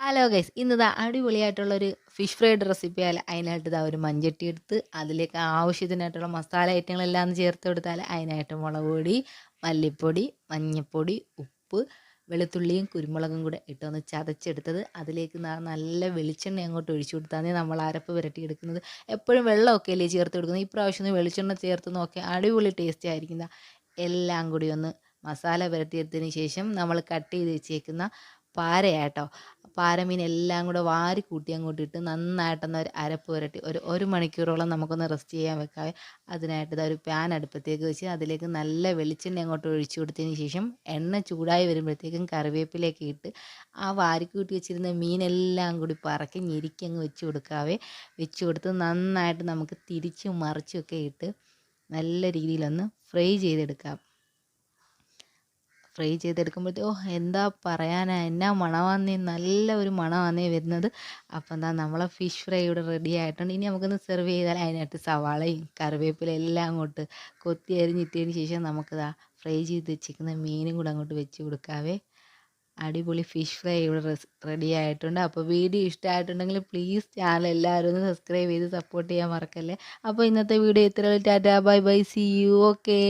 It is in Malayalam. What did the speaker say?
ഹലോ ഗൈസ്, ഇന്നിതാ അടിപൊളിയായിട്ടുള്ളൊരു ഫിഷ് ഫ്രൈഡ് റെസിപ്പി ആയാലും അതിനായിട്ട് ഇതാ ഒരു മഞ്ചട്ടി എടുത്ത് അതിലേക്ക് ആവശ്യത്തിനായിട്ടുള്ള മസാല ഐറ്റങ്ങളെല്ലാം ഒന്ന് ചേർത്ത് കൊടുത്താൽ അതിനായിട്ട് മുളക് പൊടി, മല്ലിപ്പൊടി, മഞ്ഞൾപ്പൊടി, ഉപ്പ്, വെളുത്തുള്ളിയും കുരുമുളകും കൂടെ ഇട്ടൊന്ന് ചതച്ചെടുത്തത് അതിലേക്ക് നല്ല വെളിച്ചെണ്ണ അങ്ങോട്ട് ഒഴിച്ചു കൊടുത്താൽ നമ്മൾ അരപ്പ് പുരട്ടിയെടുക്കുന്നത്. എപ്പോഴും വെള്ളമൊക്കെ അല്ലേ ചേർത്ത് കൊടുക്കുന്നത്, ഇപ്രാവശ്യം ഒന്ന് വെളിച്ചെണ്ണ ചേർത്ത് നോക്കിയാൽ അടിപൊളി ടേസ്റ്റ് ആയിരിക്കുന്ന. എല്ലാം കൂടി ഒന്ന് മസാല പുരട്ടിയെടുത്തതിന് ശേഷം നമ്മൾ കട്ട് ചെയ്ത് വെച്ചേക്കുന്ന പാരയാട്ടോ, പാരമീൻ എല്ലാം കൂടെ വാരി കൂട്ടി അങ്ങോട്ട് ഇട്ട് നന്നായിട്ടൊന്ന് ഒരു അരപ്പ് പുരട്ടി ഒരു മണിക്കൂറോളം നമുക്കൊന്ന് റെസ്റ്റ് ചെയ്യാൻ വെക്കാവേ. അതിനായിട്ട് ഇതാ ഒരു പാൻ അടുപ്പത്തേക്ക് വെച്ച് അതിലേക്ക് നല്ല വെളിച്ചെണ്ണ അങ്ങോട്ട് ഒഴിച്ചു കൊടുത്തതിന് ശേഷം എണ്ണ ചൂടായി വരുമ്പോഴത്തേക്കും കറിവേപ്പിലേക്ക് ഇട്ട് ആ വാരിക്കൂട്ടി വെച്ചിരുന്ന മീനെല്ലാം കൂടി പറക്കി ഞെരിക്കി അങ്ങ് വെച്ച് കൊടുക്കാവേ. വെച്ച് കൊടുത്ത് നന്നായിട്ട് നമുക്ക് തിരിച്ചും മറിച്ചുമൊക്കെ ഇട്ട് നല്ല രീതിയിലൊന്ന് ഫ്രൈ ചെയ്തെടുക്കാം. ഫ്രൈ ചെയ്തെടുക്കുമ്പോഴത്തേക്ക് എന്താ പറയാനാ, എന്നാ മണമാന്നേ, നല്ല ഒരു മണമാന്നേ വരുന്നത്. അപ്പം എന്താ നമ്മളെ ഫിഷ് ഫ്രൈ ഇവിടെ റെഡി ആയിട്ടുണ്ട്. ഇനി നമുക്കൊന്ന് സെർവ് ചെയ്താൽ അതിനകത്ത് സവാളയും കറിവേപ്പിലയും എല്ലാം അങ്ങോട്ട് കൊത്തി അരിഞ്ഞിട്ടതിന് ശേഷം നമുക്കിതാ ഫ്രൈ ചെയ്ത് വെച്ചിരിക്കുന്ന മീനും കൂടെ അങ്ങോട്ട് വെച്ച് കൊടുക്കാവേ. അടിപൊളി ഫിഷ് ഫ്രൈ ഇവിടെ റെഡി ആയിട്ടുണ്ട്. അപ്പോൾ വീഡിയോ ഇഷ്ടമായിട്ടുണ്ടെങ്കിൽ പ്ലീസ് ചാനൽ എല്ലാവരും ഒന്ന് സബ്സ്ക്രൈബ് ചെയ്ത് സപ്പോർട്ട് ചെയ്യാൻ മറക്കല്ലേ. അപ്പോൾ ഇന്നത്തെ വീഡിയോ ഇത്രയും. Tata, bye bye, see you, okay.